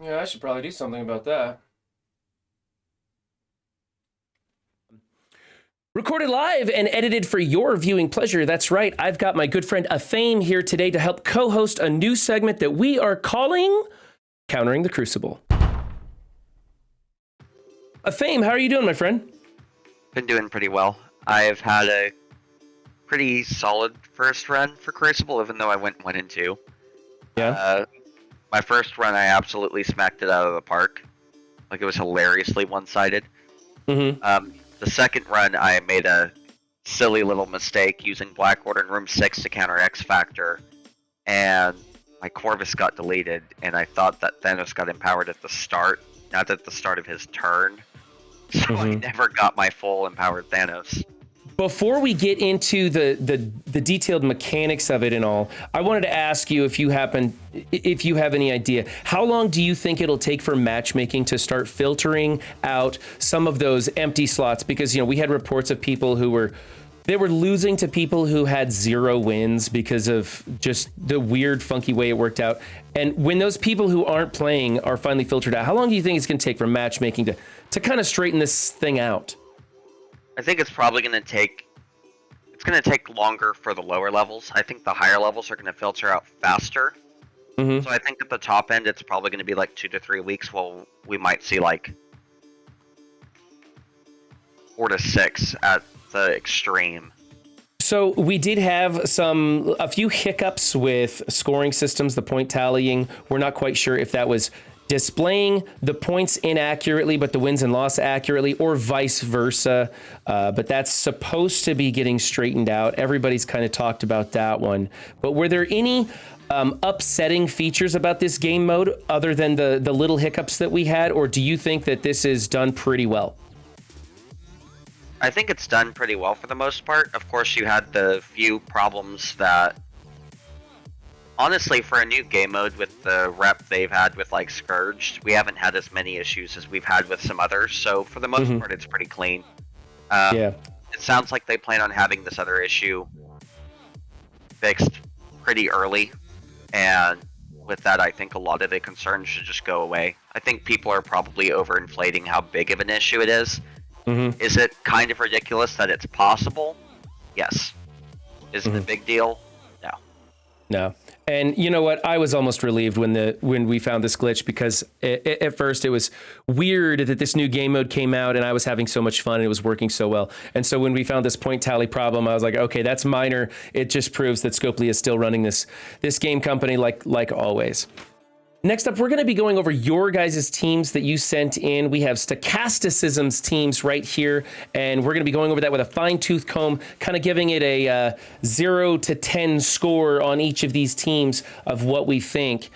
Yeah, I should probably do something about that. Recorded live and edited for your viewing pleasure. That's right. I've got my good friend Athame here today to help co-host a new segment that we are calling Countering the Crucible. Athame, how are you doing, my friend? Been doing pretty well. I've had a pretty solid first run for Crucible, even though I went 1 and 2. Yeah. My first run, I absolutely smacked it out of the park. Like, it was hilariously one-sided. Mm-hmm. The second run, I made a silly little mistake using Black Order in Room 6 to counter X Factor, and my Corvus got deleted, and I thought that Thanos got empowered at the start, not at the start of his turn. So I never got my full empowered Thanos. Before we get into the detailed mechanics of it and all, I wanted to ask you if you have any idea, how long do you think it'll take for matchmaking to start filtering out some of those empty slots? Because, we had reports of people who were losing to people who had 0 wins because of just the weird, funky way it worked out. And when those people who aren't playing are finally filtered out, how long do you think it's going to take for matchmaking to kind of straighten this thing out? I think it's probably going to take. It's going to take longer for the lower levels. I think the higher levels are going to filter out faster. Mm-hmm. So I think at the top end, it's probably going to be like 2 to 3 weeks. While we might see like 4 to 6 at the extreme. So we did have a few hiccups with scoring systems, the point tallying. We're not quite sure if that was displaying the points inaccurately, but the wins and loss accurately, or vice versa. But that's supposed to be getting straightened out. Everybody's kind of talked about that one. But were there any upsetting features about this game mode other than the little hiccups that we had? Or do you think that this is done pretty well? I think it's done pretty well for the most part. Of course, you had the few problems that, honestly, for a new game mode with the rep they've had with like Scourged, we haven't had as many issues as we've had with some others. So for the most part, it's pretty clean. Yeah. It sounds like they plan on having this other issue fixed pretty early, and with that, I think a lot of the concerns should just go away. I think people are probably overinflating how big of an issue it is. Is it kind of ridiculous that it's possible? Yes. Is it a big deal? No. No. And you know what? I was almost relieved when we found this glitch, because at first it was weird that this new game mode came out and I was having so much fun and it was working so well. And so when we found this point tally problem, I was like, okay, that's minor. It just proves that Scopely is still running this game company like always. Next up, we're going to be going over your guys' teams that you sent in. We have Stochasticism's teams right here, and we're going to be going over that with a fine-tooth comb, kind of giving it a 0 to 10 score on each of these teams of what we think.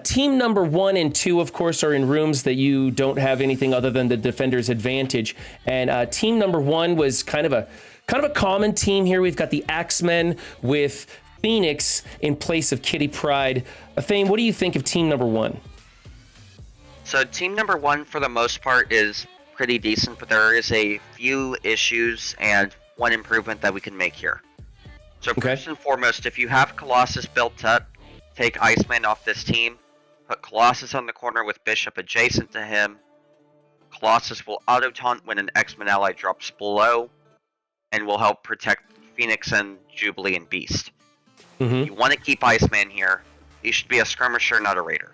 Team number 1 and 2, of course, are in rooms that you don't have anything other than the defender's advantage. And team number 1 was kind of a common team here. We've got the Axemen with Phoenix in place of Kitty Pryde. Athame, what do you think of team number 1? So team number 1, for the most part, is pretty decent, but there is a few issues and one improvement that we can make here. So first and foremost, if you have Colossus built up, take Iceman off this team, put Colossus on the corner with Bishop adjacent to him. Colossus will auto-taunt when an X-Men ally drops below, and will help protect Phoenix and Jubilee and Beast. You want to keep Iceman here. He should be a skirmisher, not a raider.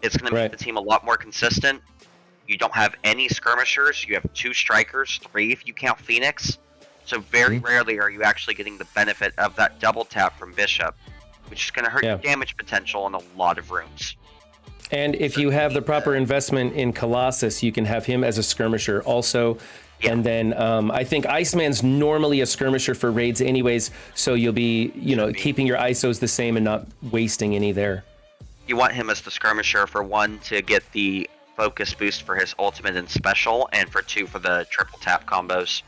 It's going to make the team a lot more consistent. You don't have any skirmishers. You have 2 strikers, 3 if you count Phoenix. So very rarely are you actually getting the benefit of that double tap from Bishop, which is going to hurt your damage potential in a lot of rooms. And if you have the proper investment in Colossus, you can have him as a skirmisher also. Yeah. And then I think Iceman's normally a skirmisher for raids anyways, so you'll be, keeping your ISOs the same and not wasting any there. You want him as the skirmisher for 1 to get the focus boost for his ultimate and special, and for 2 for the triple tap combos.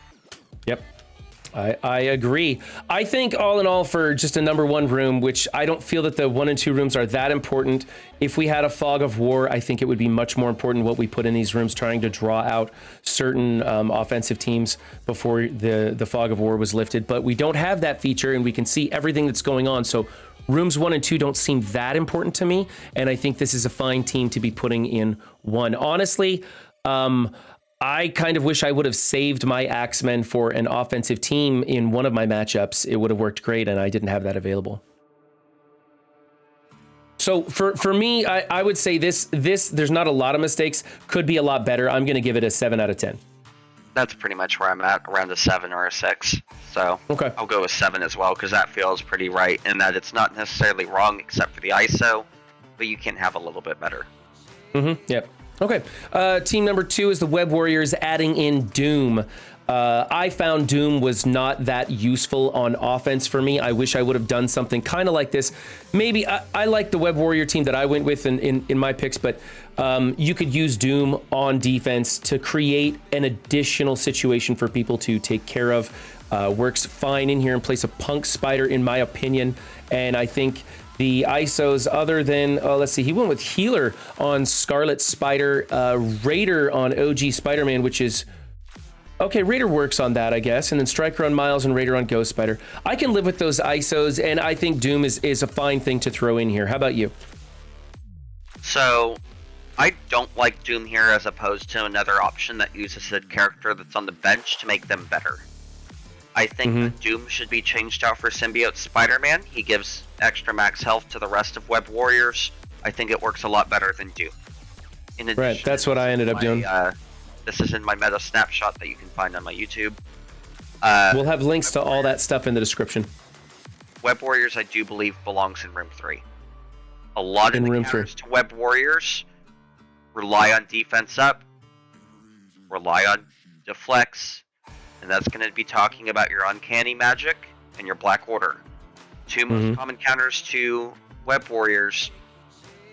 Yep. I agree. I think all in all, for just a number 1 room, which I don't feel that the 1 and 2 rooms are that important. If we had a fog of war, I think it would be much more important what we put in these rooms, trying to draw out certain offensive teams before the fog of war was lifted. But we don't have that feature, and we can see everything that's going on. So Rooms 1 and 2 don't seem that important to me, and I think this is a fine team to be putting in 1. Honestly, I kind of wish I would have saved my Axemen for an offensive team in one of my matchups. It would have worked great, and I didn't have that available. So for me, I would say this there's not a lot of mistakes. Could be a lot better. I'm going to give it a 7 out of 10. That's pretty much where I'm at, around a 7 or a 6. So Okay. I'll go with 7 as well, because that feels pretty right in that it's not necessarily wrong except for the ISO, but you can have a little bit better. Yep. Okay. Team number 2 is the Web Warriors, adding in Doom. I found Doom was not that useful on offense for me. I wish I would have done something kind of like this. Maybe I like the Web Warrior team that I went with in my picks, but you could use Doom on defense to create an additional situation for people to take care of. Works fine in here in place of Punk Spider, in my opinion. And I think the ISOs, other than, let's see, he went with Healer on Scarlet Spider, Raider on OG Spider-Man, which is, okay, Raider works on that, I guess, and then Striker on Miles and Raider on Ghost Spider. I can live with those ISOs, and I think Doom is a fine thing to throw in here. How about you? So, I don't like Doom here as opposed to another option that uses a character that's on the bench to make them better. I think that Doom should be changed out for Symbiote Spider-Man. He gives extra max health to the rest of Web Warriors. I think it works a lot better than Doom. In addition, Right, that's what I ended up doing. This is in my meta snapshot that you can find on my YouTube. We'll have links to all that stuff in the description. Web Warriors, I do believe, belongs in Room 3. A lot of the counters to Web Warriors rely on defense up, rely on deflects, and that's going to be talking about your Uncanny Magic and your Black Order. Two most common counters to Web Warriors.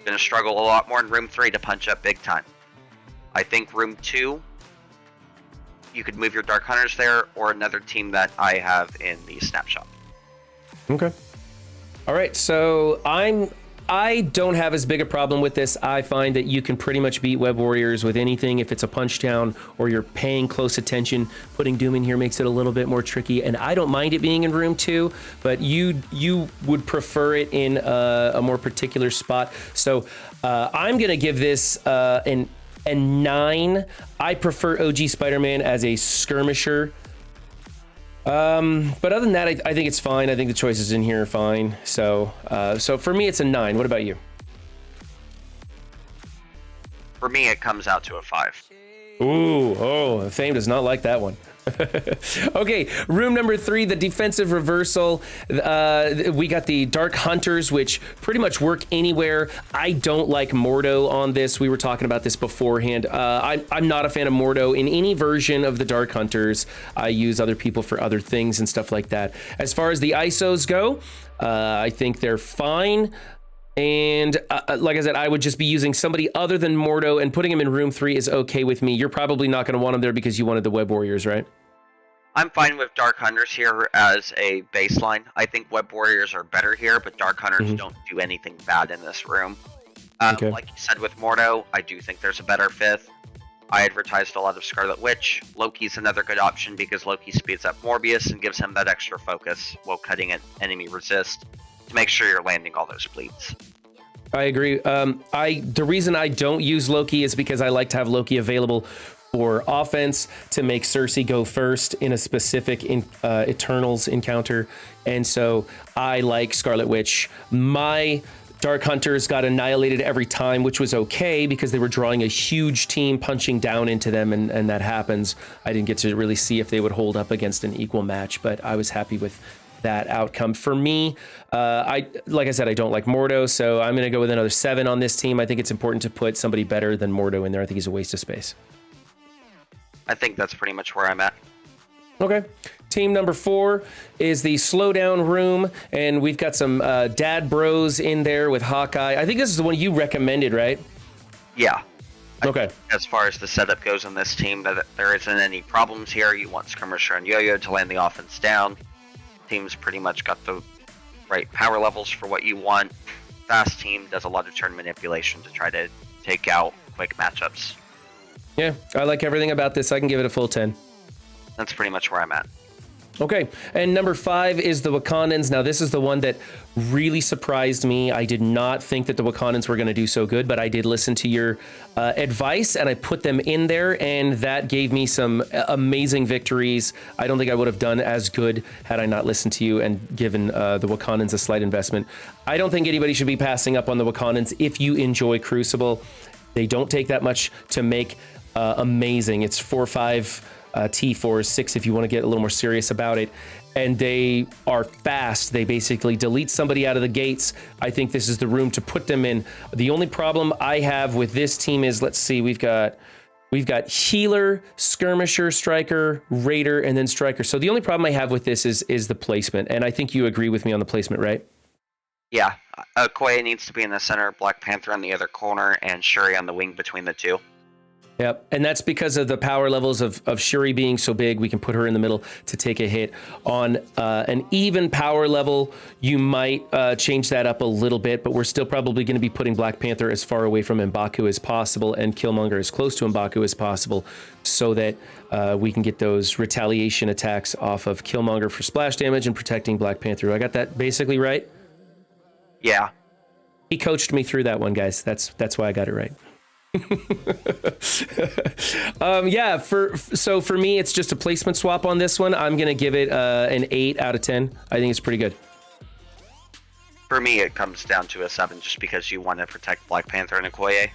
Going to struggle a lot more in Room 3 to punch up big time. I think Room 2, you could move your Dark Hunters there, or another team that I have in the snapshot. Okay. All right, so I don't have as big a problem with this. I find that you can pretty much beat Web Warriors with anything if it's a punch down or you're paying close attention. Putting Doom in here makes it a little bit more tricky, and I don't mind it being in Room 2, but you would prefer it in a more particular spot. So I'm going to give this an 9. I prefer OG Spider-Man as a skirmisher. But other than that, I think it's fine. I think the choices in here are fine. So for me, it's a 9. What about you? For me, it comes out to a 5. Ooh, Fame does not like that one. Okay, room number 3, the defensive reversal. We got the Dark Hunters, which pretty much work anywhere. I don't like Mordo on this. We were talking about this beforehand. I'm not a fan of Mordo in any version of the Dark Hunters. I use other people for other things and stuff like that. As far as the ISOs go, I think they're fine. And like I said, I would just be using somebody other than Mordo, and putting him in room 3 is okay with me. You're probably not going to want him there because you wanted the Web Warriors, right? I'm fine with Dark Hunters here as a baseline. I think Web Warriors are better here, but Dark Hunters don't do anything bad in this room. Okay. Like you said with Mordo, I do think there's a better 5th. I advertised a lot of Scarlet Witch. Loki's another good option because Loki speeds up Morbius and gives him that extra focus while cutting an enemy resist to make sure you're landing all those bleeds. I agree. The reason I don't use Loki is because I like to have Loki available for offense to make Cersei go first in a specific Eternals encounter. And so I like Scarlet Witch. My Dark Hunters got annihilated every time, which was okay because they were drawing a huge team punching down into them, and that happens. I didn't get to really see if they would hold up against an equal match, but I was happy with that outcome. For me, like I said, I don't like Mordo, so I'm going to go with another 7 on this team. I think it's important to put somebody better than Mordo in there. I think he's a waste of space. I think that's pretty much where I'm at. Okay. Team number 4 is the Slowdown Room, and we've got some dad bros in there with Hawkeye. I think this is the one you recommended, right? Yeah. Okay. As far as the setup goes on this team, that there isn't any problems here. You want Skirmisher and Yo-Yo to land the offense down. Team's pretty much got the right power levels for what you want. Fast team does a lot of turn manipulation to try to take out quick matchups. Yeah, I like everything about this. I can give it a full 10. That's pretty much where I'm at. Okay, and number 5 is the Wakandans. Now, this is the one that really surprised me. I did not think that the Wakandans were going to do so good, but I did listen to your advice, and I put them in there, and that gave me some amazing victories. I don't think I would have done as good had I not listened to you and given the Wakandans a slight investment. I don't think anybody should be passing up on the Wakandans if you enjoy Crucible. They don't take that much to make amazing. It's 4-5 T4, 6 if you want to get a little more serious about it. And they are fast. They basically delete somebody out of the gates. I think this is the room to put them in. The only problem I have with this team is, let's see, we've got healer, skirmisher, striker, raider, and then striker. So the only problem I have with this is the placement. And I think you agree with me on the placement, right? Yeah, Okoye needs to be in the center, Black Panther on the other corner, and Shuri on the wing between the two. Yep, and that's because of the power levels of Shuri being so big. We can put her in the middle to take a hit. On an even power level, you might change that up a little bit, but we're still probably going to be putting Black Panther as far away from M'Baku as possible and Killmonger as close to M'Baku as possible so that we can get those retaliation attacks off of Killmonger for splash damage and protecting Black Panther. I got that basically right? Yeah. He coached me through that one, guys. That's why I got it right. Yeah, for me, it's just a placement swap on this one. I'm gonna give it an 8 out of 10. I think it's pretty good. For me, it comes down to a 7 just because you want to protect Black Panther and Okoye.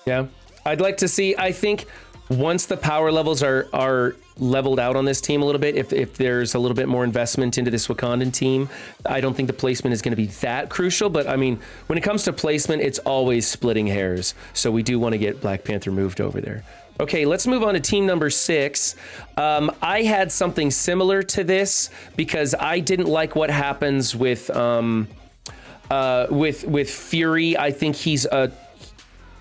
Yeah, I'd like to see, I think once the power levels are leveled out on this team a little bit, if there's a little bit more investment into this Wakandan team, I don't think the placement is going to be that crucial. But I mean, when it comes to placement, it's always splitting hairs. So we do want to get Black Panther moved over there. Okay, let's move on to team number 6. I had something similar to this because I didn't like what happens with Fury. I think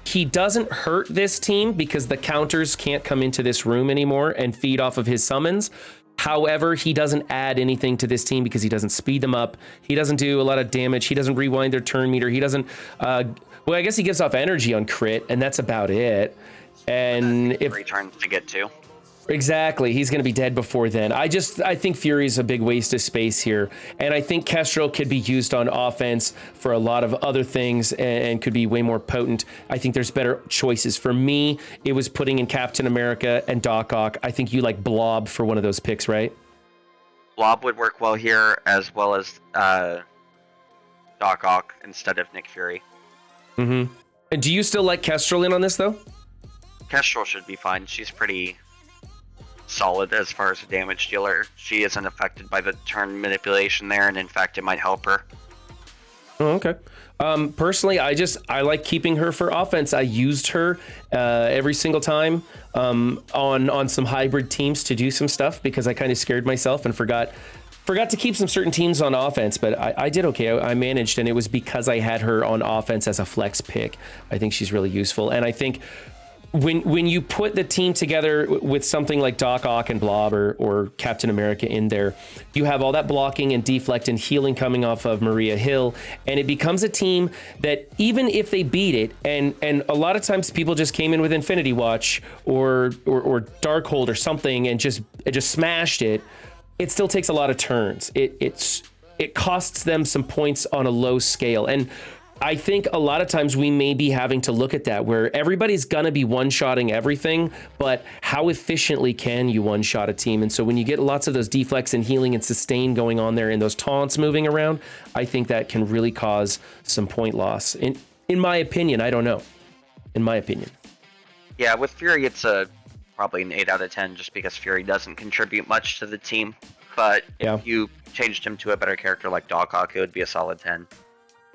he doesn't hurt this team because the counters can't come into this room anymore and feed off of his summons. However, he doesn't add anything to this team because he doesn't speed them up. He doesn't do a lot of damage. He doesn't rewind their turn meter. He doesn't, well, I guess he gives off energy on crit, and that's about it. And if 3 turns to get to. Exactly. He's going to be dead before then. I think Fury's a big waste of space here. And I think Kestrel could be used on offense for a lot of other things and could be way more potent. I think there's better choices. For me, it was putting in Captain America and Doc Ock. I think you like Blob for one of those picks, right? Blob would work well here, as well as Doc Ock instead of Nick Fury. Mm-hmm. And do you still like Kestrel in on this, though? Kestrel should be fine. She's pretty solid as far as a damage dealer. She isn't affected by the turn manipulation there, and in fact, it might help her. Oh, okay. Personally, I like keeping her for offense. I used her every single time on some hybrid teams to do some stuff because I kind of scared myself and forgot to keep some certain teams on offense, but I did okay. I managed, and it was because I had her on offense as a flex pick. I think she's really useful, and I think when you put the team together with something like Doc Ock and Blob or Captain America in there, you have all that blocking and deflect and healing coming off of Maria Hill, and it becomes a team that even if they beat it, and a lot of times people just came in with Infinity Watch or Darkhold or something and just smashed it, it still takes a lot of turns. It costs them some points on a low scale, and I think a lot of times we may be having to look at that where everybody's going to be one-shotting everything, but how efficiently can you one-shot a team? And so when you get lots of those deflects and healing and sustain going on there and those taunts moving around, I think that can really cause some point loss. In my opinion, I don't know. In my opinion. Yeah, with Fury, it's probably an 8 out of 10 just because Fury doesn't contribute much to the team. But if you changed him to a better character like Doc Ock, it would be a solid 10.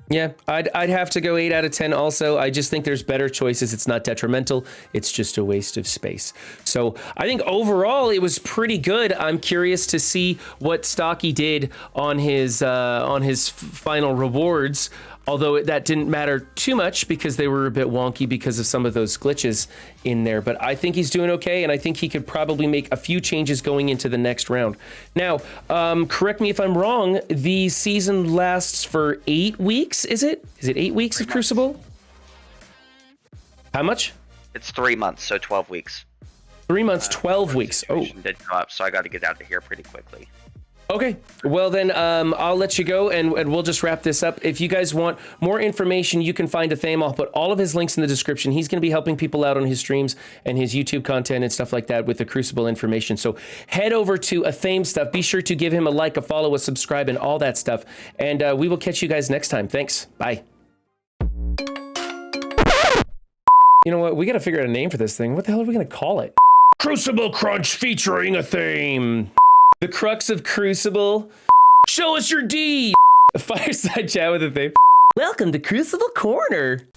Yeah, I'd have to go 8 out of 10 also. I just think there's better choices. It's not detrimental. It's just a waste of space. So I think overall it was pretty good. I'm curious to see what Stocky did on his final rewards. Although that didn't matter too much because they were a bit wonky because of some of those glitches in there. But I think he's doing okay, and I think he could probably make a few changes going into the next round. Now, correct me if I'm wrong, the season lasts for 8 weeks, is it? Is it 8 weeks of Crucible? How much? It's 3 months, so 12 weeks. 3 months, 12 weeks. Oh. Did go up, so I got to get out of here pretty quickly. Okay, well then I'll let you go and we'll just wrap this up. If you guys want more information, you can find Athame. I'll put all of his links in the description. He's going to be helping people out on his streams and his YouTube content and stuff like that with the Crucible information. So head over to Athame stuff. Be sure to give him a like, a follow, a subscribe, and all that stuff. And we will catch you guys next time. Thanks. Bye. You know what? We got to figure out a name for this thing. What the hell are we going to call it? Crucible Crunch featuring Athame. The crux of Crucible. Show us your D. A fireside chat with Athame. Welcome to Crucible Corner.